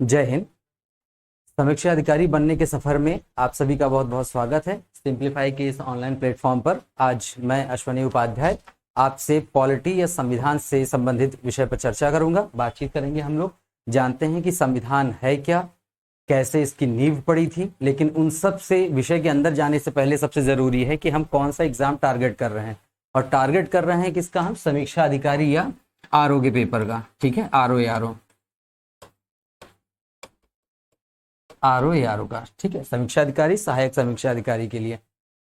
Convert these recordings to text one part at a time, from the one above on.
जय हिंद। समीक्षा अधिकारी बनने के सफर में आप सभी का बहुत बहुत स्वागत है। सिंप्लीफाई के इस ऑनलाइन प्लेटफॉर्म पर आज मैं अश्वनी उपाध्याय आपसे पॉलिटी या संविधान से संबंधित विषय पर चर्चा करूंगा, बातचीत करेंगे। हम लोग जानते हैं कि संविधान है क्या, कैसे इसकी नींव पड़ी थी, लेकिन उन सब से विषय के अंदर जाने से पहले सबसे जरूरी है कि हम कौन सा एग्जाम टारगेट कर रहे हैं, और टारगेट कर रहे हैं किसका, हम समीक्षा अधिकारी या आरओ के पेपर का। ठीक है, आरओ का, ठीक है, समीक्षा अधिकारी, सहायक समीक्षा अधिकारी के लिए।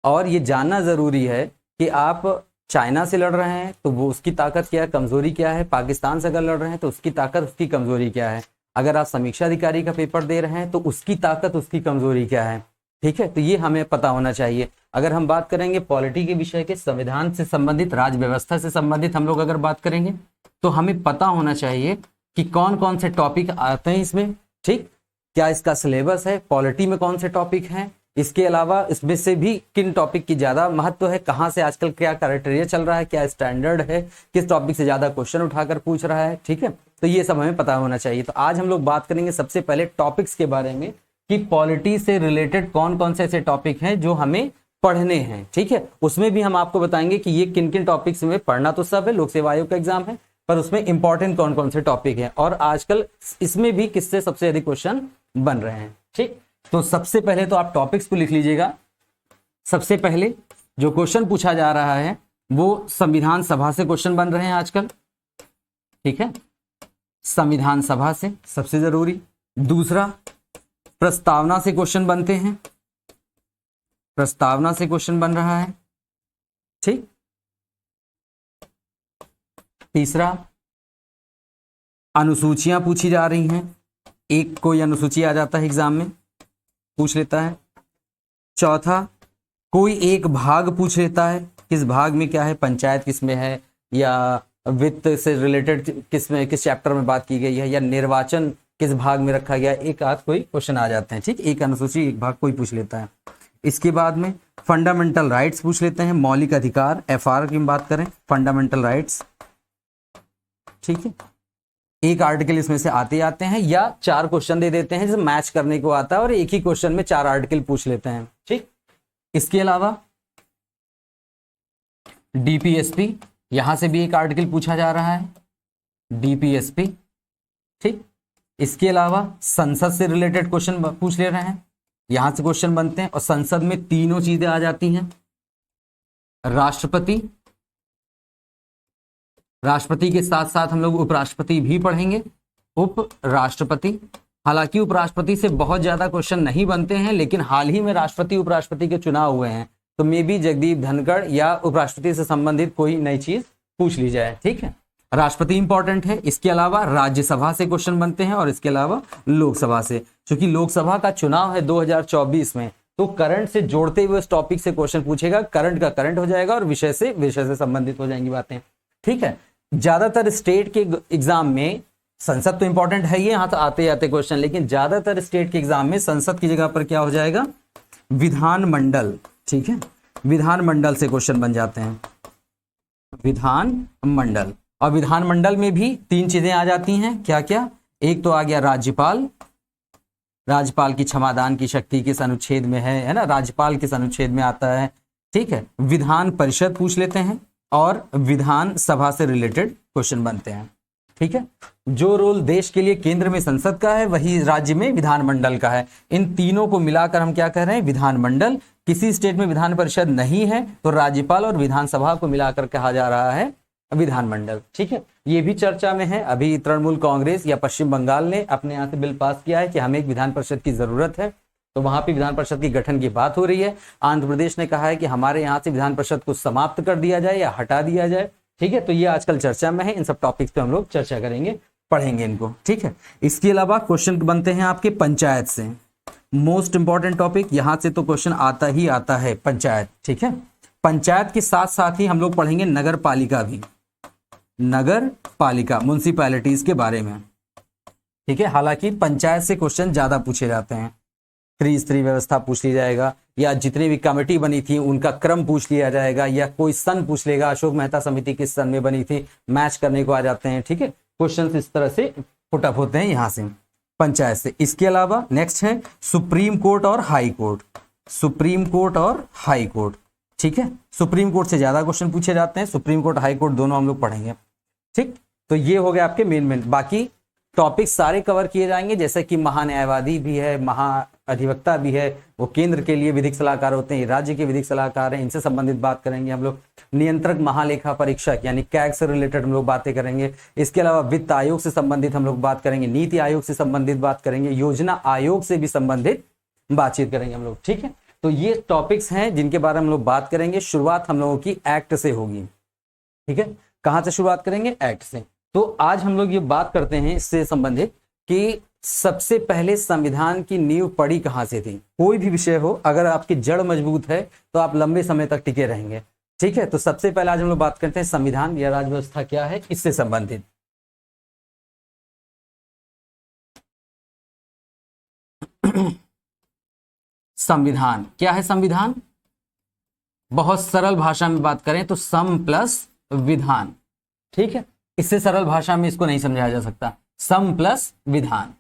और ये जानना जरूरी है कि आप चाइना से लड़ रहे हैं तो वो उसकी ताकत क्या है, कमजोरी क्या है, पाकिस्तान से अगर लड़ रहे हैं तो उसकी ताकत, उसकी कमजोरी क्या है, अगर आप समीक्षा अधिकारी का पेपर दे रहे हैं तो उसकी ताकत, उसकी कमजोरी क्या है। ठीक है, तो ये हमें पता होना चाहिए। अगर हम बात करेंगे पॉलिटी के विषय के, संविधान से संबंधित, राज्य व्यवस्था से संबंधित हम लोग अगर बात करेंगे तो हमें पता होना चाहिए कि कौन कौन से टॉपिक आते हैं इसमें। ठीक, क्या इसका सिलेबस है, पॉलिटी में कौन से टॉपिक हैं, इसके अलावा इसमें से भी किन टॉपिक की ज्यादा महत्व है, कहाँ से आजकल क्या क्राइटेरिया चल रहा है, क्या स्टैंडर्ड है, किस टॉपिक से ज्यादा क्वेश्चन उठाकर पूछ रहा है। ठीक है, तो ये सब हमें पता होना चाहिए। तो आज हम लोग बात करेंगे सबसे पहले टॉपिक्स के बारे में कि पॉलिटी से रिलेटेड कौन कौन से ऐसे टॉपिक हैं जो हमें पढ़ने हैं। ठीक है, उसमें भी हम आपको बताएंगे कि ये किन किन टॉपिक्स में पढ़ना तो सब है, लोक सेवा आयोग का एग्जाम है, पर उसमें इंपॉर्टेंट कौन कौन से टॉपिक हैं और आजकल इसमें भी किससे सबसे अधिक क्वेश्चन बन रहे हैं। ठीक, तो सबसे पहले तो आप टॉपिक्स को लिख लीजिएगा। सबसे पहले जो क्वेश्चन पूछा जा रहा है वो संविधान सभा से क्वेश्चन बन रहे हैं आजकल। ठीक है, संविधान सभा से सबसे जरूरी। दूसरा, प्रस्तावना से क्वेश्चन बनते हैं, प्रस्तावना से क्वेश्चन बन रहा है। ठीक, तीसरा, अनुसूचियां पूछी जा रही हैं, एक कोई अनुसूची आ जाता है एग्जाम में, पूछ लेता है। चौथा, कोई एक भाग पूछ लेता है, किस भाग में क्या है, पंचायत किस में है, या वित्त से रिलेटेड किस में, किस चैप्टर में बात की गई है, या निर्वाचन किस भाग में रखा गया, एक आध कोई क्वेश्चन आ जाते हैं। ठीक, एक अनुसूची एक भाग कोई पूछ लेता है। इसके बाद में फंडामेंटल राइट्स पूछ लेते हैं, मौलिक अधिकार, एफआर की बात करें, फंडामेंटल राइट्स। ठीक है, एक आर्टिकल इसमें से आते आते हैं, या 4 क्वेश्चन दे देते हैं जैसे मैच करने को आता है, और एक ही क्वेश्चन में 4 आर्टिकल पूछ लेते हैं। ठीक, इसके अलावा डीपीएसपी, यहां से भी एक आर्टिकल पूछा जा रहा है, डीपीएसपी। ठीक, इसके अलावा संसद से रिलेटेड क्वेश्चन पूछ ले रहे हैं, यहां से क्वेश्चन बनते हैं, और संसद में तीनों चीजें आ जाती हैं, राष्ट्रपति, राष्ट्रपति के साथ साथ हम लोग उपराष्ट्रपति भी पढ़ेंगे, उपराष्ट्रपति। हालांकि उपराष्ट्रपति से बहुत ज्यादा क्वेश्चन नहीं बनते हैं, लेकिन हाल ही में राष्ट्रपति उपराष्ट्रपति के चुनाव हुए हैं, तो मे बी जगदीप धनखड़ या उपराष्ट्रपति से संबंधित कोई नई चीज पूछ ली जाए। ठीक है, राष्ट्रपति इंपॉर्टेंट है। इसके अलावा राज्यसभा से क्वेश्चन बनते हैं, और इसके अलावा लोकसभा से, क्योंकि लोकसभा का चुनाव है 2024 में, तो करंट से जोड़ते हुए इस टॉपिक से क्वेश्चन पूछेगा, करंट का करंट हो जाएगा और विषय से संबंधित हो जाएंगी बातें। ठीक है, ज्यादातर स्टेट के एग्जाम में संसद तो इंपॉर्टेंट है ही, यहां तो आते आते क्वेश्चन, लेकिन ज्यादातर स्टेट के एग्जाम में संसद की जगह पर क्या हो जाएगा, विधानमंडल। ठीक है, विधानमंडल से क्वेश्चन बन जाते हैं, विधानमंडल। और विधानमंडल में भी 3 चीजें आ जाती हैं, क्या क्या, एक तो आ गया राज्यपाल, राज्यपाल की क्षमादान की शक्ति किस अनुच्छेद में है ना, राज्यपाल किस अनुच्छेद में आता है। ठीक है, विधान परिषद पूछ लेते हैं, और विधान सभा से रिलेटेड क्वेश्चन बनते हैं। ठीक है, जो रोल देश के लिए केंद्र में संसद का है वही राज्य में विधानमंडल का है। इन तीनों को मिलाकर हम क्या कह रहे हैं, विधानमंडल। किसी स्टेट में विधान परिषद नहीं है तो राज्यपाल और विधानसभा को मिलाकर कहा जा रहा है विधानमंडल। ठीक है, ये भी चर्चा में है। अभी तृणमूल कांग्रेस या पश्चिम बंगाल ने अपने यहाँ से बिल पास किया है कि हमें एक विधान परिषद की जरूरत है, तो वहां पे विधान परिषद की गठन की बात हो रही है। आंध्र प्रदेश ने कहा है कि हमारे यहाँ से विधान परिषद को समाप्त कर दिया जाए या हटा दिया जाए। ठीक है, तो ये आजकल चर्चा में है। इन सब टॉपिक्स पे हम लोग चर्चा करेंगे, पढ़ेंगे इनको। ठीक है, इसके अलावा क्वेश्चन बनते हैं आपके पंचायत से, मोस्ट इंपॉर्टेंट टॉपिक, यहां से तो क्वेश्चन आता ही आता है, पंचायत। ठीक है, पंचायत के साथ साथ ही हम लोग पढ़ेंगे नगर पालिका भी, नगर पालिका, म्युनिसिपैलिटीज के बारे में। ठीक है, हालांकि पंचायत से क्वेश्चन ज्यादा पूछे जाते हैं, त्रिस्तरीय व्यवस्था पूछ ली जाएगा, या जितनी भी कमेटी बनी थी उनका क्रम पूछ लिया जाएगा, या कोई सन पूछ लेगा, अशोक मेहता समिति किस सन में बनी थी, मैच करने को आ जाते हैं। ठीक है, क्वेश्चन इस तरह से पुटअप होते हैं यहाँ से। पंचायत से। इसके अलावा नेक्स्ट है सुप्रीम कोर्ट और हाई कोर्ट, सुप्रीम कोर्ट और हाई कोर्ट, ठीक है। सुप्रीम कोर्ट से ज्यादा क्वेश्चन पूछे जाते हैं, सुप्रीम कोर्ट हाई कोर्ट दोनों हम लोग पढ़ेंगे, ठीक। तो ये हो गया आपके मेन, बाकी टॉपिक सारे कवर किए जाएंगे, जैसे कि महान्यायवादी भी है, महाअधिवक्ता भी है, वो केंद्र के लिए विधिक सलाहकार होते हैं, राज्य के विधिक सलाहकार हैं, इनसे संबंधित बात करेंगे हम लोग। नियंत्रक महालेखा परीक्षक यानी कैग से रिलेटेड हम लोग बातें करेंगे। इसके अलावा वित्त आयोग से संबंधित हम लोग बात करेंगे, नीति आयोग से संबंधित बात करेंगे, योजना आयोग से भी संबंधित बातचीत करेंगे हम लोग, ठीक है। तो ये टॉपिक्स हैं जिनके बारे में हम लोग बात करेंगे। शुरुआत हम लोगों की एक्ट से होगी, ठीक है। कहां से शुरुआत करेंगे? एक्ट से। तो आज हम लोग ये बात करते हैं इससे संबंधित कि सबसे पहले संविधान की नींव पड़ी कहां से थी। कोई भी विषय हो, अगर आपकी जड़ मजबूत है तो आप लंबे समय तक टिके रहेंगे, ठीक है। तो सबसे पहले आज हम लोग बात करते हैं संविधान या राज्य व्यवस्था क्या है, इससे संबंधित। संविधान क्या है? संविधान बहुत सरल भाषा में बात करें तो सम प्लस विधान, ठीक है। इससे सरल भाषा में इसको नहीं समझाया जा सकता। सम प्लस विधान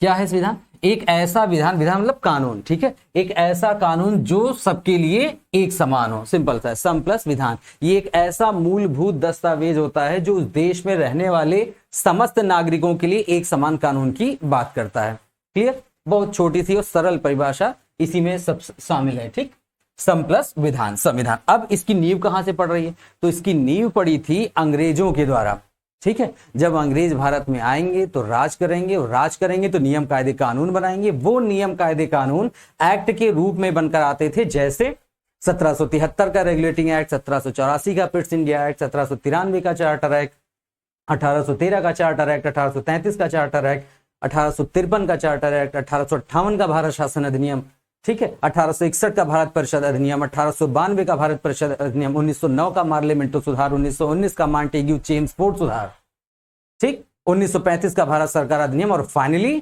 क्या है? विधान एक ऐसा विधान, विधान मतलब कानून, ठीक है। एक ऐसा कानून जो सबके लिए एक समान हो, सिंपल सा है, सम प्लस विधान। ये एक ऐसा मूलभूत दस्तावेज होता है जो उस देश में रहने वाले समस्त नागरिकों के लिए एक समान कानून की बात करता है। क्लियर? बहुत छोटी सी और सरल परिभाषा इसी में सब शामिल है, ठीक। सम प्लस विधान, संविधान। अब इसकी नींव कहां से पड़ रही है? तो इसकी नींव पड़ी थी अंग्रेजों के द्वारा, ठीक है। जब अंग्रेज भारत में आएंगे तो राज करेंगे, और राज करेंगे तो नियम कायदे कानून बनाएंगे। वो नियम कायदे कानून एक्ट के रूप में बनकर आते थे, जैसे 1773 का रेगुलेटिंग एक्ट, 1784 का पिट्स इंडिया एक्ट, 1793 का चार्टर एक्ट, 1813 का चार्टर एक्ट, 1833 का चार्टर एक्ट, 1853 का चार्टर एक्ट, 1858 का भारत शासन अधिनियम, ठीक है। 1861 का भारत परिषद अधिनियम, 1892 का भारत परिषद अधिनियम, 1909 का मार्लियामेंटो सुधार, 1919 का मॉन्टेग्यू चेम्सफोर्ड सुधार, ठीक। 1935 का भारत सरकार अधिनियम, और फाइनली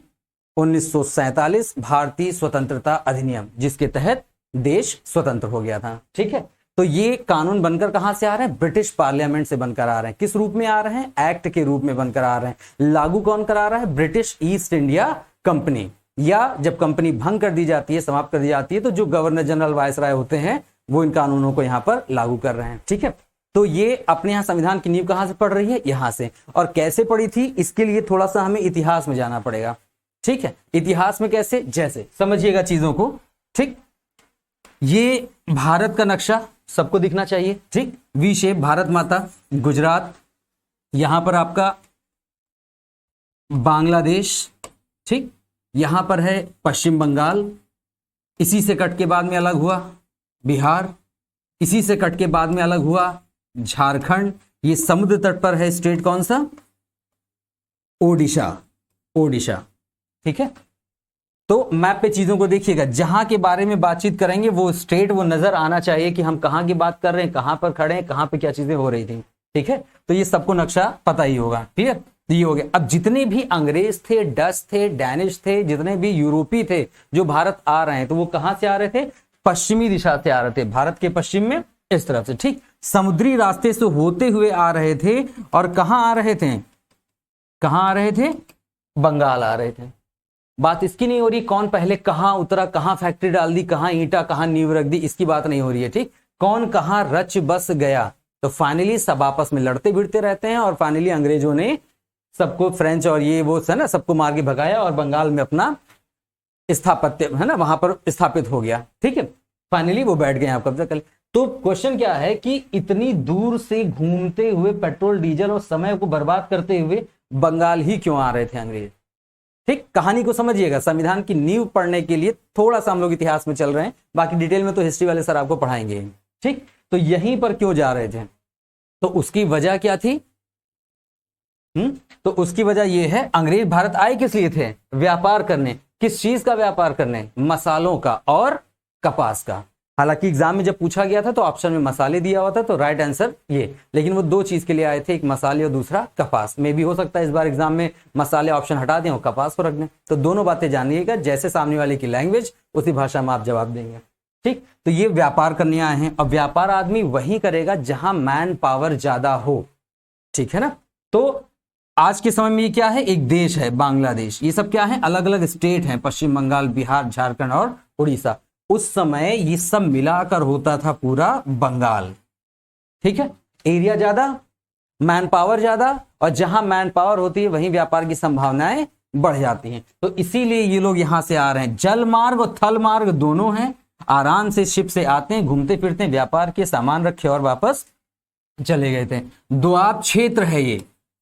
1947 भारतीय स्वतंत्रता अधिनियम, जिसके तहत देश स्वतंत्र हो गया था, ठीक है। तो ये कानून बनकर कहां से आ रहे हैं? ब्रिटिश पार्लियामेंट से बनकर आ रहे हैं। किस रूप में आ रहे हैं? एक्ट के रूप में बनकर आ रहे हैं। लागू कौन करा रहा है? British east India company. या जब कंपनी भंग कर दी जाती है, समाप्त कर दी जाती है, तो जो गवर्नर जनरल वायसराय होते हैं वो इन कानूनों को यहां पर लागू कर रहे हैं, ठीक है। तो ये अपने यहां संविधान की नींव कहां से पड़ रही है? यहां से। और कैसे पड़ी थी, इसके लिए थोड़ा सा हमें इतिहास में जाना पड़ेगा, ठीक है। इतिहास में कैसे? जैसे समझिएगा चीजों को, ठीक। ये भारत का नक्शा सबको दिखना चाहिए, ठीक। वी शेप भारत माता, गुजरात, यहां पर आपका बांग्लादेश, ठीक। यहां पर है पश्चिम बंगाल, इसी से कट के बाद में अलग हुआ बिहार, इसी से कट के बाद में अलग हुआ झारखंड। ये समुद्र तट पर है स्टेट कौन सा? ओडिशा, ओडिशा, ठीक है। तो मैप पे चीजों को देखिएगा, जहां के बारे में बातचीत करेंगे वो स्टेट वो नजर आना चाहिए कि हम कहां की बात कर रहे हैं, कहां पर खड़े हैं, कहां पे क्या चीजें हो रही थी, ठीक है। तो ये सबको नक्शा पता ही होगा, क्लियर। ये हो गया। अब जितने भी अंग्रेज थे, डच थे, डैनिश थे, जितने भी यूरोपी थे जो भारत आ रहे हैं, तो वो कहां से आ रहे थे? पश्चिमी दिशा से आ रहे थे, भारत के पश्चिम में इस तरफ से, ठीक। समुद्री रास्ते से होते हुए आ रहे थे, और कहां आ रहे थे? कहां आ रहे थे? बंगाल आ रहे थे। बात इसकी नहीं हो रही कौन पहले कहां उतरा, कहां फैक्ट्री डाल दी, कहां ईंटा, कहां नींव रख दी, इसकी बात नहीं हो रही है, ठीक। कौन कहां रच बस गया। तो फाइनली सब आपस में लड़ते भिड़ते रहते हैं, और फाइनली अंग्रेजों ने सबको, फ्रेंच और ये वो है ना, सबको मार के भगाया, और बंगाल में अपना स्थापत्य है ना वहां पर स्थापित हो गया, ठीक है। फाइनली वो बैठ गए, आप कब्जा कर। तो क्वेश्चन क्या है कि इतनी दूर से घूमते हुए, पेट्रोल डीजल और समय को बर्बाद करते हुए बंगाल ही क्यों आ रहे थे अंग्रेज, ठीक। कहानी को समझिएगा। संविधान की नींव पढ़ने के लिए थोड़ा सा हम लोग इतिहास में चल रहे हैं, बाकी डिटेल में तो हिस्ट्री वाले सर आपको पढ़ाएंगे, ठीक। तो यहीं पर क्यों जा रहे थे? तो उसकी वजह क्या थी? तो उसकी वजह यह है, अंग्रेज भारत आए किस लिए थे? व्यापार करने। किस चीज का व्यापार करने? मसालों का और कपास का। हालांकि एग्जाम में जब पूछा गया था तो ऑप्शन में मसाले दिया हुआ था, तो राइट आंसर ये, लेकिन वो दो चीज के लिए आए थे, एक मसाले और दूसरा कपास। में भी हो सकता है इस बार एग्जाम में मसाले ऑप्शन हटा दें और कपास को रख दें। तो दोनों बातें जानिएगा, जैसे सामने वाले की लैंग्वेज उसी भाषा में आप जवाब देंगे, ठीक। तो ये व्यापार करने आए हैं। अब व्यापार आदमी वही करेगा जहां मैन पावर ज्यादा हो, ठीक है ना। तो आज के समय में ये क्या है, एक देश है बांग्लादेश, ये सब क्या है, अलग अलग स्टेट हैं, पश्चिम बंगाल, बिहार, झारखंड और उड़ीसा। उस समय ये सब मिलाकर होता था पूरा बंगाल। ठीक है, एरिया ज्यादा, मैन पावर ज्यादा, और जहां मैन पावर होती है वहीं व्यापार की संभावनाएं बढ़ जाती हैं। तो इसीलिए ये लोग यहां से आ रहे हैं, जल मार्ग और थल मार्ग दोनों हैं, आराम से शिप से आते हैं, घूमते फिरते हैं, व्यापार के सामान रखे और वापस चले गए थे। दोआब क्षेत्र है ये,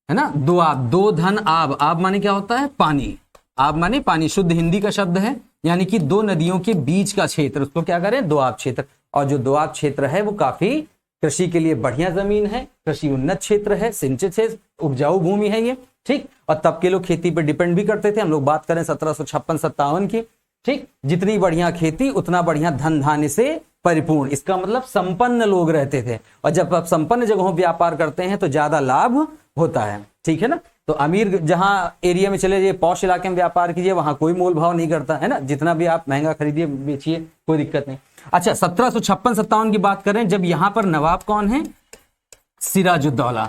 है ना, दोआब, दो धन आब, आब माने क्या होता है, पानी, आब माने पानी, शुद्ध हिंदी का शब्द है, यानी कि दो नदियों के बीच का क्षेत्र, उसको क्या करें, दोआब क्षेत्र। और जो दोआब क्षेत्र है वो काफी कृषि के लिए बढ़िया जमीन है, कृषि उन्नत क्षेत्र है, सिंचित है, उपजाऊ भूमि है ये। ठीक, और तब के लोग खेती पर डिपेंड भी करते थे। हम लोग बात करें 1756-57 की, ठीक, जितनी बढ़िया खेती उतना बढ़िया धन धान्य से परिपूर्ण, इसका मतलब संपन्न लोग रहते थे। और जब आप संपन्न जगहों व्यापार करते हैं तो ज्यादा लाभ होता है। ठीक है ना, तो अमीर जहां एरिया में चले जाइए, पॉश इलाके में व्यापार कीजिए, वहां कोई मोल भाव नहीं करता है ना, जितना भी आप महंगा खरीदिए बेचिए कोई दिक्कत नहीं। अच्छा, 1756-57 की बात करें, जब यहां पर नवाब कौन है, सिराजुद्दौला।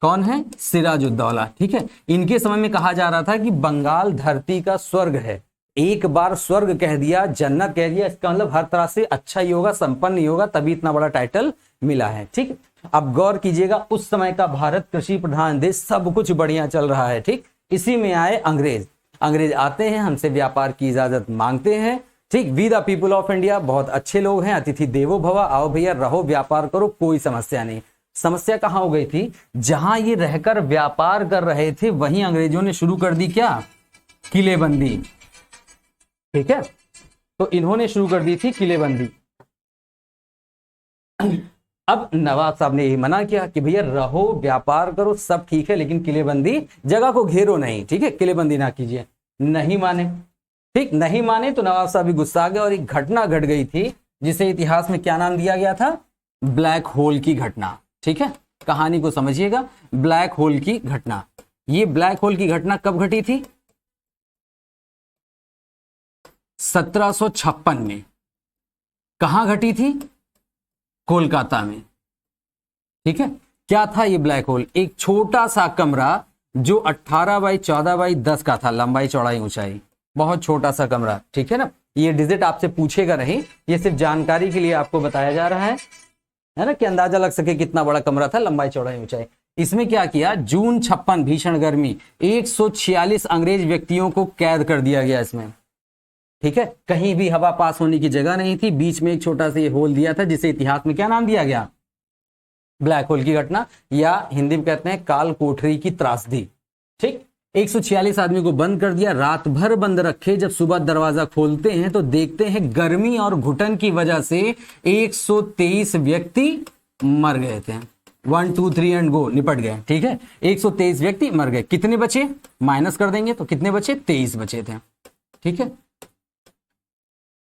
कौन है, सिराजुद्दौला। ठीक है, इनके समय में कहा जा रहा था कि बंगाल धरती का स्वर्ग है। एक बार स्वर्ग कह दिया, जन्नत कह दिया, इसका मतलब हर तरह से अच्छा ही होगा, संपन्न ही होगा, तभी इतना बड़ा टाइटल मिला है। ठीक, अब गौर कीजिएगा, उस समय का भारत कृषि प्रधान देश, सब कुछ बढ़िया चल रहा है। ठीक, इसी में आए अंग्रेज। अंग्रेज आते हैं, हमसे व्यापार की इजाजत मांगते हैं। ठीक, we the people of India, बहुत अच्छे लोग हैं, अतिथि देवो भव, आओ भैया रहो, व्यापार करो, कोई समस्या नहीं। समस्या कहां हो गई थी, जहां ये रहकर व्यापार कर रहे थे वहीं अंग्रेजों ने शुरू कर दी क्या, किलेबंदी। ठीक है, तो इन्होंने शुरू कर दी थी किलेबंदी। अब नवाब साहब ने यही मना किया कि भैया रहो, व्यापार करो, सब ठीक है, लेकिन किलेबंदी, जगह को घेरो नहीं, ठीक है, किलेबंदी ना कीजिए। नहीं माने। ठीक, नहीं माने तो नवाब साहब भी गुस्सा आ गया, और एक घटना घट गई थी जिसे इतिहास में क्या नाम दिया गया था, ब्लैक होल की घटना। ठीक है, कहानी को समझिएगा, ब्लैक होल की घटना। ये ब्लैक होल की घटना कब घटी थी, 1756 में। कहां घटी थी, कोलकाता में। ठीक है, क्या था ये ब्लैक होल, एक छोटा सा कमरा जो 18 बाई 14 बाई 10 का था, लंबाई चौड़ाई ऊंचाई, बहुत छोटा सा कमरा। ठीक है ना, ये डिजिट आपसे पूछेगा नहीं, ये सिर्फ जानकारी के लिए आपको बताया जा रहा है ना, कि अंदाजा लग सके कितना बड़ा कमरा था, लंबाई चौड़ाई ऊंचाई। इसमें क्या किया, जून 56, भीषण गर्मी, 146 अंग्रेज व्यक्तियों को कैद कर दिया गया इसमें। ठीक है, कहीं भी हवा पास होने की जगह नहीं थी, बीच में एक छोटा सा ये होल दिया था, जिसे इतिहास में क्या नाम दिया गया, ब्लैक होल की घटना, या हिंदी में कहते हैं काल कोठरी की त्रासदी। ठीक, 146 आदमी को बंद कर दिया, रात भर बंद रखे। जब सुबह दरवाजा खोलते हैं तो देखते हैं गर्मी और घुटन की वजह से 123 व्यक्ति मर गए थे। 1 2 3 एंड गो, निपट गए। ठीक है, 123 व्यक्ति मर गए। कितने बचे, माइनस कर देंगे तो कितने बचे, 23 बचे थे। ठीक है,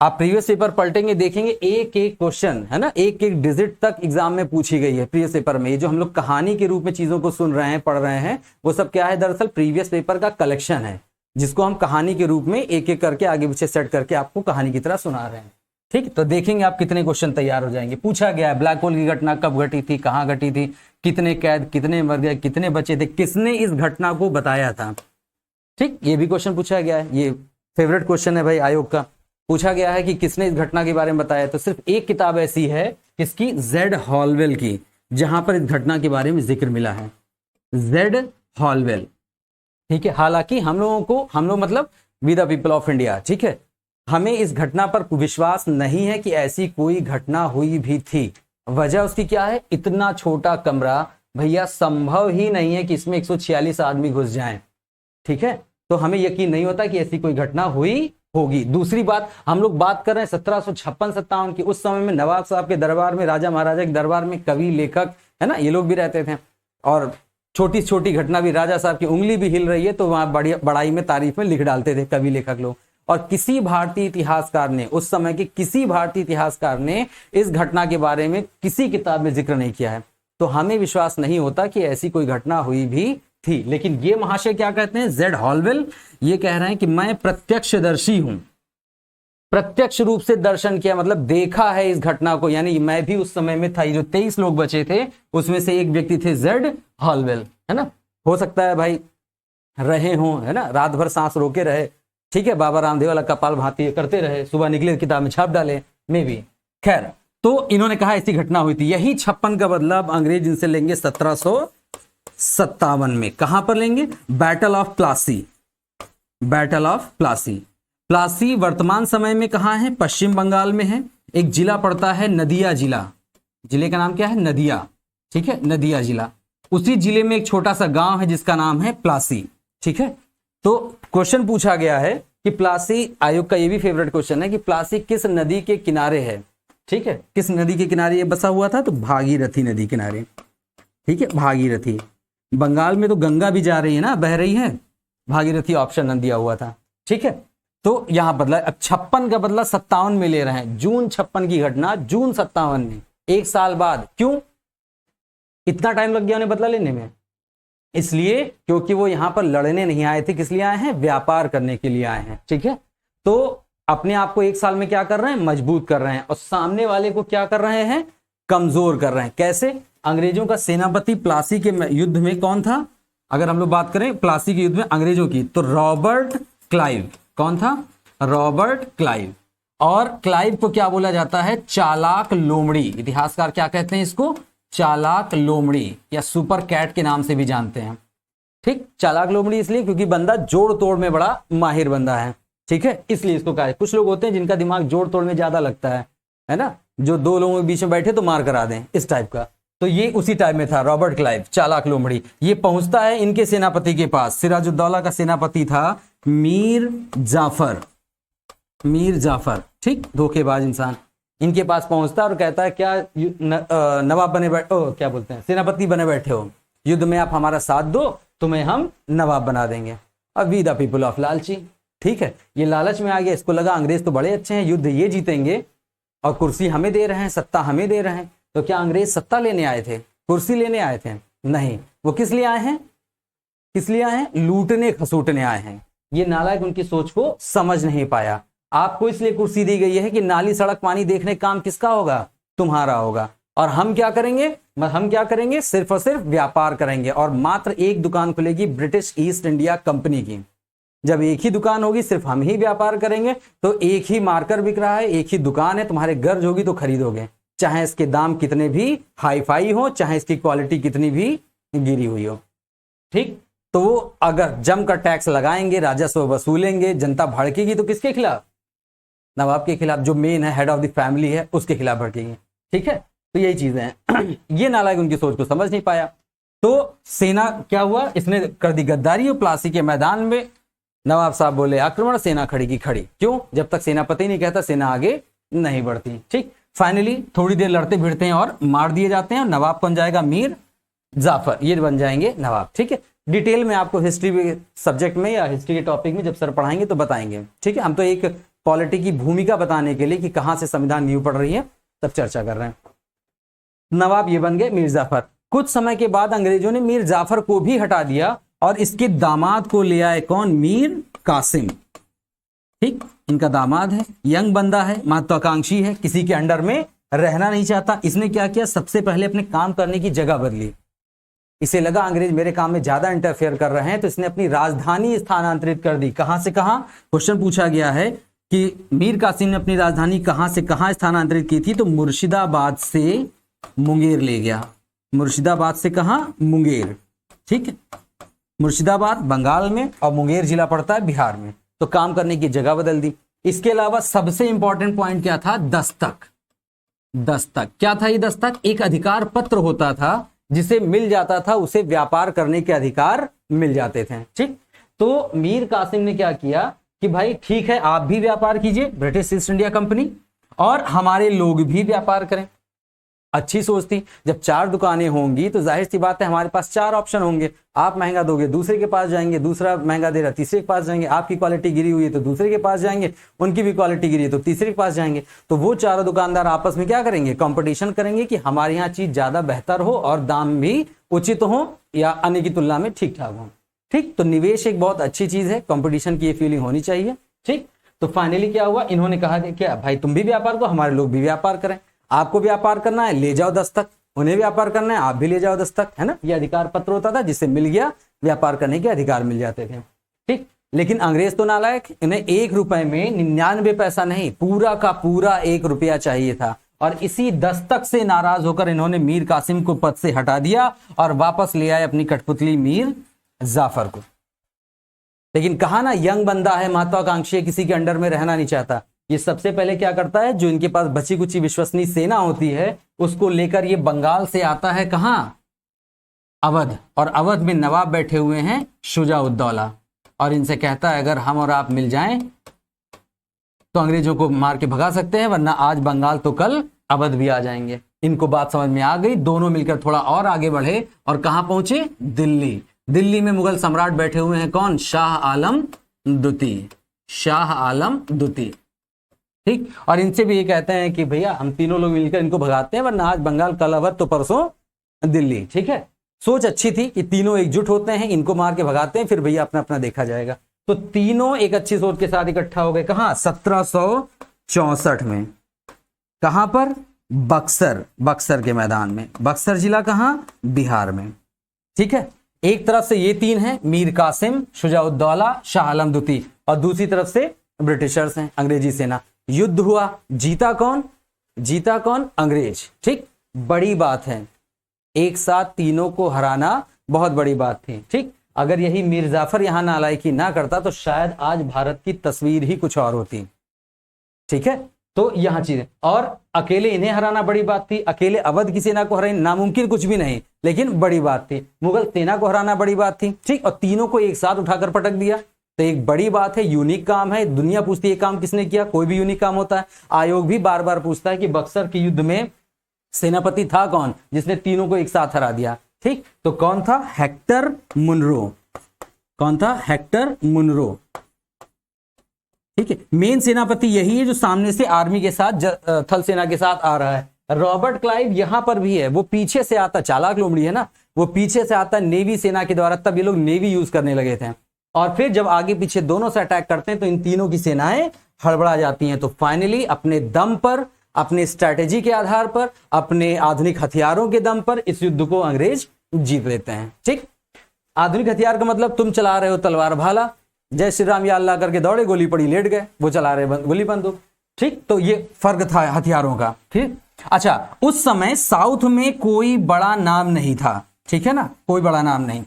आप प्रीवियस पेपर पलटेंगे, देखेंगे एक एक क्वेश्चन, है ना, एक एक डिजिट तक एग्जाम में पूछी गई है प्रीवियस पेपर में। ये जो हम लोग कहानी के रूप में चीजों को सुन रहे हैं, पढ़ रहे हैं, वो सब क्या है, दरअसल प्रीवियस पेपर का कलेक्शन है, जिसको हम कहानी के रूप में एक एक करके आगे पीछे सेट करके आपको कहानी की तरह सुना रहे हैं। ठीक, तो देखेंगे आप कितने क्वेश्चन तैयार हो जाएंगे। पूछा गया है ब्लैक होल की घटना कब घटी थी, कहाँ घटी थी, कितने कैद, कितने मर गए, कितने बचे थे, किसने इस घटना को बताया था। ठीक, ये भी क्वेश्चन पूछा गया है, ये फेवरेट क्वेश्चन है भाई आयोग का। पूछा गया है कि किसने इस घटना के बारे में बताया, तो सिर्फ एक किताब ऐसी है किसकी, जेड हॉलवेल की, जहां पर इस घटना के बारे में जिक्र मिला है, जेड हॉलवेल। ठीक है, हालांकि हम लोग मतलब we the people of India, ठीक है, हमें इस घटना पर विश्वास नहीं है कि ऐसी कोई घटना हुई भी थी। वजह उसकी क्या है, इतना छोटा कमरा, भैया संभव ही नहीं है कि इसमें 146 आदमी घुस जाएं। ठीक है, तो हमें यकीन नहीं होता कि ऐसी कोई घटना हुई होगी। दूसरी बात, हम लोग बात कर रहे हैं 1756-57 की। उस समय में नवाब साहब के दरबार में, राजा महाराजा के दरबार में कवि, लेखक, है ना, ये लोग भी रहते थे, और छोटी छोटी घटना भी, राजा साहब की उंगली भी हिल रही है तो वहां बड़ाई में, तारीफ में लिख डालते थे कवि लेखक लोग। और किसी भारतीय इतिहासकार ने, उस समय के किसी भारतीय इतिहासकार ने इस घटना के बारे में किसी किताब में जिक्र नहीं किया है। तो हमें विश्वास नहीं होता कि ऐसी कोई घटना हुई भी थी। लेकिन ये महाशय क्या कहते हैं, जेड हॉलवेल, ये कह रहे हैं कि मैं प्रत्यक्षदर्शी हूं, प्रत्यक्ष रूप से दर्शन किया, मतलब देखा है इस घटना को, यानी मैं भी उस समय में था। जो 23 लोग बचे थे उसमें से एक व्यक्ति थे जेड हॉलवेल, है ना। हो सकता है भाई रहे हों, है ना, रात भर सांस रोके रहे, ठीक है, बाबा रामदेव वाला कपाल भाती करते रहे, सुबह निकले किताब में छाप डाले, मे बी। खैर, तो इन्होंने कहा ऐसी घटना हुई थी। यही 56 का बदला अब अंग्रेज इनसे लेंगे 1757 में। कहां पर लेंगे? Battle of Plassey. Battle of Plassey. Plassey वर्तमान समय में कहां है? पश्चिम बंगाल में है। एक जिला पड़ता है नदिया जिला, जिले का नाम क्या है? नदिया, ठीक है, नदिया जिला। उसी जिले में एक छोटा सा गांव है जिसका नाम है प्लासी, ठीक है। तो क्वेश्चन पूछा गया है कि प्लासी, आयोग का ये भी फेवरेट क्वेश्चन है कि प्लासी किस नदी के किनारे है, ठीक है, किस नदी के किनारे ये बसा हुआ था? तो भागीरथी नदी किनारे, ठीक है, भागीरथी। बंगाल में तो गंगा भी जा रही है ना, बह रही है, भागीरथी ऑप्शन दिया हुआ था, ठीक है। तो यहां बदला, अब 56 का बदला 57 में ले रहे हैं। जून 56 की घटना जून 57 में, एक साल बाद। क्यों इतना टाइम लग गया उन्हें बदला लेने में? इसलिए क्योंकि वो यहां पर लड़ने नहीं आए थे। किस लिए आए हैं? व्यापार करने के लिए आए हैं, ठीक है। तो अपने आप को एक साल में क्या कर रहे हैं? मजबूत कर रहे हैं, और सामने वाले को क्या कर रहे हैं? कमजोर कर रहे हैं। कैसे? अंग्रेजों का सेनापति प्लासी के युद्ध में कौन था? अगर हम लोग बात करें प्लासी के युद्ध में अंग्रेजों की, तो रॉबर्ट क्लाइव। कौन था? Robert Clive. और क्लाइव को क्या बोला जाता है? चालाक लोमड़ी। इतिहासकार क्या कहते हैं इसको? चालाक लोमड़ी, या सुपर कैट के नाम से भी जानते हैं, ठीक। चालाक लोमड़ी इसलिए क्योंकि बंदा जोड़ तोड़ में बड़ा माहिर बंदा है, ठीक है, इसलिए इसको कहा है। कुछ लोग होते हैं जिनका दिमाग जोड़ तोड़ में ज्यादा लगता है ना, जो दो लोगों के बीच में बैठे तो मार करा दें, इस टाइप का। तो ये उसी टाइप में था रॉबर्ट क्लाइव, चालाक लोमड़ी। ये पहुंचता है इनके सेनापति के पास। सिराजुद्दौला का सेनापति था मीर जाफर। मीर जाफर, ठीक, धोखेबाज इंसान। इनके पास पहुंचता और कहता है क्या नवाब बने क्या बोलते हैं, सेनापति बने बैठे हो, युद्ध में आप हमारा साथ दो, तुम्हें हम नवाब बना देंगे। अब वी द पीपल ऑफ लालची, ठीक है, ये लालच में आ गया। इसको लगा अंग्रेज तो बड़े अच्छे हैं, युद्ध ये जीतेंगे और कुर्सी हमें दे रहे हैं, सत्ता हमें दे रहे हैं। तो क्या अंग्रेज सत्ता लेने आए थे? कुर्सी लेने आए थे? नहीं, वो किस लिए आए हैं? किस लिए आए हैं? लूटने खसूटने आए हैं। ये नालायक उनकी सोच को समझ नहीं पाया। आपको इसलिए कुर्सी दी गई है कि नाली सड़क पानी देखने काम किसका होगा? तुम्हारा होगा। और हम क्या करेंगे? हम क्या करेंगे? सिर्फ और सिर्फ व्यापार करेंगे, और मात्र एक दुकान खुलेगी ब्रिटिश ईस्ट इंडिया कंपनी की। जब एक ही दुकान होगी, सिर्फ हम ही व्यापार करेंगे, तो एक ही मार्कर बिक रहा है, एक ही दुकान है, तुम्हारे गर्ज होगी तो खरीदोगे, चाहे इसके दाम कितने भी हाई फाई हो, चाहे इसकी क्वालिटी कितनी भी गिरी हुई हो, ठीक। तो अगर जमकर टैक्स लगाएंगे, राजस्व वसूलेंगे, जनता भड़केगी तो किसके खिलाफ? नवाब के खिलाफ, जो मेन है, हेड ऑफ द फैमिली है, उसके खिलाफ भड़केंगे, ठीक है। तो यही चीजें हैं। ये नालायक उनकी सोच को समझ नहीं पाया। तो सेना क्या हुआ? इसने कर दी गद्दारी, और प्लासी के मैदान में नवाब साहब बोले आक्रमण, सेना खड़ी की खड़ी। क्यों? जब तक सेनापति नहीं कहता सेना आगे नहीं बढ़ती, ठीक। फाइनली थोड़ी देर लड़ते भिड़ते हैं और मार दिए जाते हैं। नवाब बन जाएगा मीर जाफर, ये बन जाएंगे नवाब, ठीक है। डिटेल में आपको हिस्ट्री सब्जेक्ट में या हिस्ट्री के टॉपिक में जब सर पढ़ाएंगे तो बताएंगे, ठीक है। हम तो एक पॉलिटी की भूमिका बताने के लिए कि कहां से संविधान नींव पड़ रही है तब चर्चा कर रहे हैं। नवाब ये बन गए मीर जाफर। कुछ समय के बाद अंग्रेजों ने मीर जाफर को भी हटा दिया और इसके दामाद को ले आए। कौन? मीर कासिम, ठीक, इनका दामाद है, यंग बंदा है, महत्वाकांक्षी है, किसी के अंडर में रहना नहीं चाहता। इसने क्या किया? सबसे पहले अपने काम करने की जगह बदली। इसे लगा अंग्रेज मेरे काम में ज्यादा इंटरफेयर कर रहे हैं, तो इसने अपनी राजधानी स्थानांतरित कर दी। कहां से कहां? क्वेश्चन पूछा गया है कि मीर कासिम ने अपनी राजधानी कहां से कहां स्थानांतरित की थी? तो मुर्शिदाबाद से मुंगेर ले गया। मुर्शिदाबाद से कहां? मुंगेर, ठीक है। मुर्शिदाबाद बंगाल में और मुंगेर जिला पड़ता है बिहार में। तो काम करने की जगह बदल दी। इसके अलावा सबसे इंपॉर्टेंट पॉइंट क्या था? दस्तक। दस्तक क्या था? ये दस्तक एक अधिकार पत्र होता था, जिसे मिल जाता था उसे व्यापार करने के अधिकार मिल जाते थे, ठीक। तो मीर कासिम ने क्या किया कि भाई ठीक है, आप भी व्यापार कीजिए, ब्रिटिश ईस्ट इंडिया कंपनी, और हमारे लोग भी व्यापार करें। अच्छी सोच थी। जब 4 दुकानें होंगी तो जाहिर सी बात है हमारे पास 4 ऑप्शन होंगे। आप महंगा दोगे, दूसरे के पास जाएंगे, दूसरा महंगा दे रहा, तीसरे के पास जाएंगे। आपकी क्वालिटी गिरी हुई है तो दूसरे के पास जाएंगे, उनकी भी क्वालिटी गिरी है तो तीसरे के पास जाएंगे। तो वो 4 दुकानदार आपस में क्या करेंगे? कंपटीशन करेंगे कि हमारे यहाँ चीज ज्यादा बेहतर हो और दाम भी उचित हो या अन्य की तुलना में ठीक ठाक हो, ठीक। तो निवेश एक बहुत अच्छी चीज है, कंपटीशन की ये फीलिंग होनी चाहिए, ठीक। तो फाइनली क्या हुआ? इन्होंने कहा कि क्या भाई तुम भी व्यापार करो, हमारे लोग भी व्यापार करें। आपको व्यापार करना है, ले जाओ दस्तक, उन्हें व्यापार करना है, आप भी ले जाओ दस्तक, है ना। ये अधिकार पत्र होता था जिससे मिल गया व्यापार करने के अधिकार मिल जाते थे। ठीक, लेकिन अंग्रेज तो नालायक, इन्हें 1 रुपए में 99 पैसा नहीं, पूरा का पूरा 1 रुपया चाहिए था। और इसी दस्तक से नाराज होकर इन्होंने मीर कासिम को पद से हटा दिया और वापस ले आए अपनी कठपुतली मीर जाफर को। लेकिन कहा ना, यंग बंदा है, महत्वाकांक्षी है, किसी के अंडर में रहना नहीं चाहता। ये सबसे पहले क्या करता है, जो इनके पास बची कुची विश्वसनीय सेना होती है उसको लेकर ये बंगाल से आता है, कहां, अवध। और अवध में नवाब बैठे हुए हैं शुजाउद्दौला, और इनसे कहता है अगर हम और आप मिल जाएं तो अंग्रेजों को मार के भगा सकते हैं, वरना आज बंगाल तो कल अवध भी आ जाएंगे। इनको बात समझ में आ गई, दोनों मिलकर थोड़ा और आगे बढ़े और कहां पहुंचे, दिल्ली। दिल्ली में मुगल सम्राट बैठे हुए हैं, कौन, शाह आलम द्वितीय, शाह आलम द्वितीय। ठीक, और इनसे भी ये कहते हैं कि भैया हम तीनों लोग मिलकर इनको भगाते हैं, वरना आज बंगाल कल अवध तो परसों दिल्ली। ठीक है, सोच अच्छी थी कि तीनों एकजुट होते हैं, इनको मार के भगाते हैं, फिर भैया अपना अपना देखा जाएगा। तो तीनों एक अच्छी सोच के साथ इकट्ठा हो गए, कहां, 1764 में। कहां पर, बक्सर, बक्सर के मैदान में। बक्सर जिला कहां, बिहार में। ठीक है, एक तरफ से ये तीन हैं, मीर कासिम, शुजाउद्दौला, शाह आलम द्वितीय, और दूसरी तरफ से ब्रिटिशर्स हैं, अंग्रेजी सेना। युद्ध हुआ, जीता कौन, जीता कौन, अंग्रेज। ठीक, बड़ी बात है, एक साथ तीनों को हराना बहुत बड़ी बात थी। ठीक, अगर यही मीर जाफर यहां नालायकी ना करता तो शायद आज भारत की तस्वीर ही कुछ और होती। ठीक है, तो यहां चीजें, और अकेले इन्हें हराना बड़ी बात थी, अकेले अवध की सेना को हराना नामुमकिन कुछ भी नहीं, लेकिन बड़ी बात थी। मुगल सेना को हराना बड़ी बात थी। ठीक, और तीनों को एक साथ उठाकर पटक दिया, तो एक बड़ी बात है, यूनिक काम है। दुनिया पूछती है काम किसने किया, कोई भी यूनिक काम होता है। आयोग भी बार बार पूछता है कि बक्सर के युद्ध में सेनापति था कौन जिसने तीनों को एक साथ हरा दिया। ठीक, तो कौन था, हेक्टर मुनरो। कौन था, हेक्टर मुनरो। ठीक है, मेन सेनापति यही है जो सामने से आर्मी के साथ थल सेना के साथ आ रहा है। रॉबर्ट क्लाइव यहां पर भी है, वो पीछे से आता, चालाक लोमड़ी है ना, वो पीछे से आता नेवी सेना के द्वारा, तब ये लोग नेवी यूज करने लगे थे। और फिर जब आगे पीछे दोनों से अटैक करते हैं तो इन तीनों की सेनाएं हड़बड़ा जाती हैं। तो फाइनली अपने दम पर, अपने स्ट्रैटेजी के आधार पर, अपने आधुनिक हथियारों के दम पर इस युद्ध को अंग्रेज जीत लेते हैं। ठीक, आधुनिक हथियार का मतलब तुम चला रहे हो तलवार भाला, जय श्री राम या अल्लाह करके दौड़े, गोली पड़ी लेट गए, वो चला रहे गोली बंदूक। ठीक, तो ये फर्क था हथियारों का। ठीक, अच्छा, उस समय साउथ में कोई बड़ा नाम नहीं था। ठीक है ना, कोई बड़ा नाम नहीं।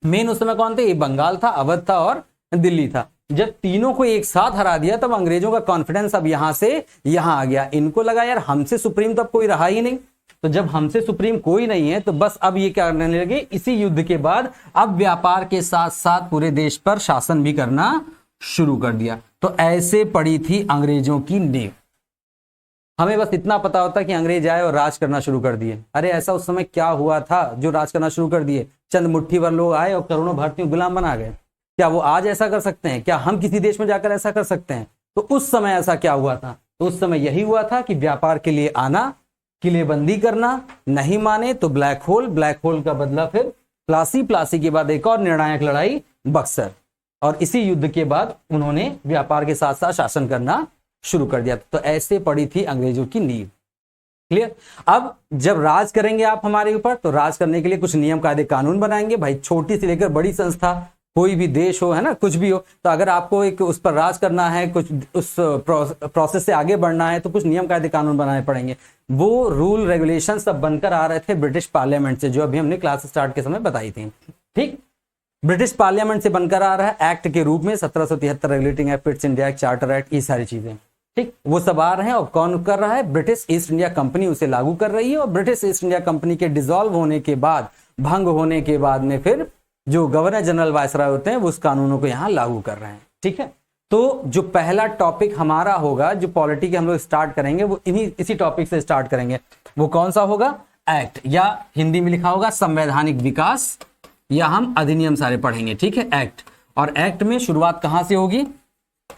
मेन उस समय कौन थे, ये बंगाल था, अवध था और दिल्ली था। जब तीनों को एक साथ हरा दिया तब अंग्रेजों का कॉन्फिडेंस अब यहां से यहां आ गया। इनको लगा यार हमसे सुप्रीम तो अब कोई रहा ही नहीं, तो जब हमसे सुप्रीम कोई नहीं है तो बस अब ये क्या करने लगे, इसी युद्ध के बाद अब व्यापार के साथ साथ पूरे देश पर शासन भी करना शुरू कर दिया। तो ऐसे पड़ी थी अंग्रेजों की नींव। हमें बस इतना पता होता कि अंग्रेज आए और राज करना शुरू कर दिए। अरे ऐसा उस समय क्या हुआ था जो राज करना शुरू कर दिए, चंद मुट्ठी भर लोग आए और करोड़ों भारतीयों गुलाम बना गए। क्या वो आज ऐसा कर सकते हैं, क्या हम किसी देश में जाकर ऐसा कर सकते हैं? तो उस समय ऐसा क्या हुआ था, तो उस समय यही हुआ था कि व्यापार के लिए आना, किलेबंदी करना, नहीं माने तो ब्लैक होल, ब्लैक होल का बदला फिर प्लासी, प्लासी के बाद एक और निर्णायक लड़ाई बक्सर, और इसी युद्ध के बाद उन्होंने व्यापार के साथ साथ शासन करना शुरू कर दिया। तो ऐसे पड़ी थी अंग्रेजों की नींव। क्लियर? अब जब राज करेंगे आप हमारे ऊपर, तो राज करने के लिए कुछ नियम कायदे कानून बनाएंगे। भाई छोटी से लेकर बड़ी संस्था, कोई भी देश हो, है ना, कुछ भी हो, तो अगर आपको एक उस पर राज करना है, कुछ उस प्रोसेस से आगे बढ़ना है, तो कुछ नियम कायदे कानून बनाने पड़ेंगे। वो रूल रेगुलेशन सब बनकर आ रहे थे ब्रिटिश पार्लियामेंट से, जो अभी हमने क्लास स्टार्ट के समय बताई थी। ठीक, ब्रिटिश पार्लियामेंट से बनकर आ रहा है एक्ट के रूप में, 1773 regulating act, Pitt's India act, charter act, ये सारी चीजें। ठीक, वो सब आ रहे हैं। और कौन कर रहा है? ब्रिटिश ईस्ट इंडिया कंपनी उसे लागू कर रही है। और ब्रिटिश ईस्ट इंडिया कंपनी के डिसॉल्व होने के बाद, भंग होने के बाद में फिर जो गवर्नर जनरल वायसराय होते हैं वो उस कानूनों को यहां लागू कर रहे हैं। ठीक है, तो जो पहला टॉपिक हमारा होगा, जो पॉलिटी के हम लोग स्टार्ट करेंगे, वो इसी टॉपिक से स्टार्ट करेंगे। वो कौन सा होगा? एक्ट, या हिंदी में लिखा होगा संवैधानिक विकास, या हम अधिनियम सारे पढ़ेंगे। ठीक है, एक्ट। और एक्ट में शुरुआत कहां से होगी?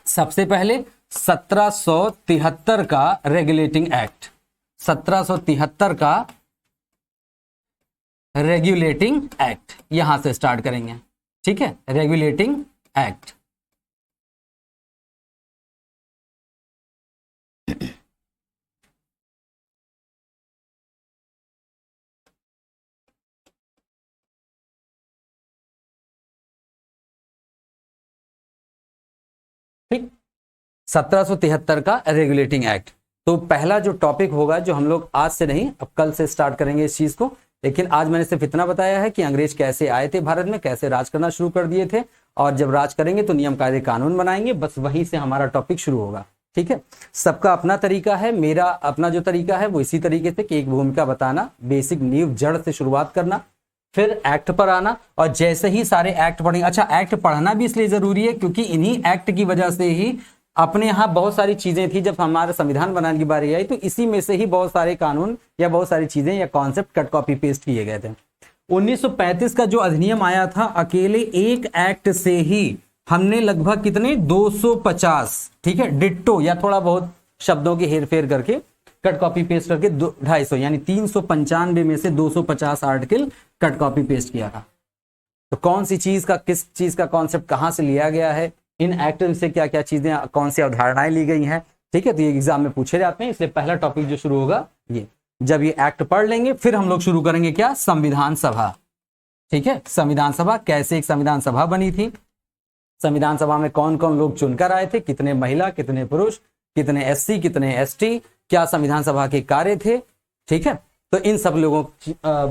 सबसे पहले 1773 का रेगुलेटिंग एक्ट, 1773 का रेगुलेटिंग एक्ट, यहां से स्टार्ट करेंगे। ठीक है, रेगुलेटिंग एक्ट। 1773 का रेगुलेटिंग एक्ट। तो पहला जो टॉपिक होगा, जो हम लोग आज से नहीं अब कल से स्टार्ट करेंगे इस चीज को, लेकिन आज मैंने सिर्फ इतना बताया है कि अंग्रेज कैसे आए थे भारत में, कैसे राज करना शुरू कर दिए थे, और जब राज करेंगे तो नियम कायदे कानून बनाएंगे, बस वहीं से हमारा टॉपिक शुरू होगा। ठीक है, सबका अपना तरीका है, मेरा अपना जो तरीका है वो इसी तरीके से कि एक भूमिका बताना, बेसिक नींव जड़ से शुरुआत करना, फिर एक्ट पर आना, और जैसे ही सारे एक्ट पढ़ेंगे। अच्छा, एक्ट पढ़ना भी इसलिए जरूरी है क्योंकि इन्हीं एक्ट की वजह से ही अपने यहाँ बहुत सारी चीजें थी, जब हमारा संविधान बनाने की बारी आई तो इसी में से ही बहुत सारे कानून या बहुत सारी चीजें या कॉन्सेप्ट कट कॉपी पेस्ट किए गए थे। 1935 का जो अधिनियम आया था, अकेले एक एक्ट से ही हमने लगभग कितने 250, ठीक है, डिट्टो या थोड़ा बहुत शब्दों की हेरफेर करके कट कॉपी पेस्ट करके 250 यानी 395 में से 250 आर्टिकल कट कॉपी पेस्ट किया था। तो कौन सी चीज का, किस चीज का कॉन्सेप्ट कहां से लिया गया है, इन एक्ट से क्या क्या चीजें, कौन सी अवधारणाएं ली गई हैं, ठीक है, तो ये एग्जाम में पूछे जाते हैं। इसलिए पहला टॉपिक जो शुरू होगा ये, जब ये एक्ट पढ़ लेंगे फिर हम लोग शुरू करेंगे क्या, संविधान सभा। ठीक है, संविधान सभा, कैसे एक संविधान सभा बनी थी, संविधान सभा में कौन कौन लोग चुनकर आए थे, कितने महिला, कितने पुरुष, कितने एससी, कितने एसटी, क्या संविधान सभा के कार्य थे। ठीक है, तो इन सब लोगों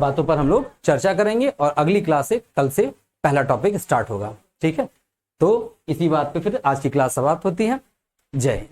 बातों पर हम लोग चर्चा करेंगे, और अगली क्लास से, कल से पहला टॉपिक स्टार्ट होगा। ठीक है, तो इसी बात पे फिर आज की क्लास समाप्त होती है। जय हिंद।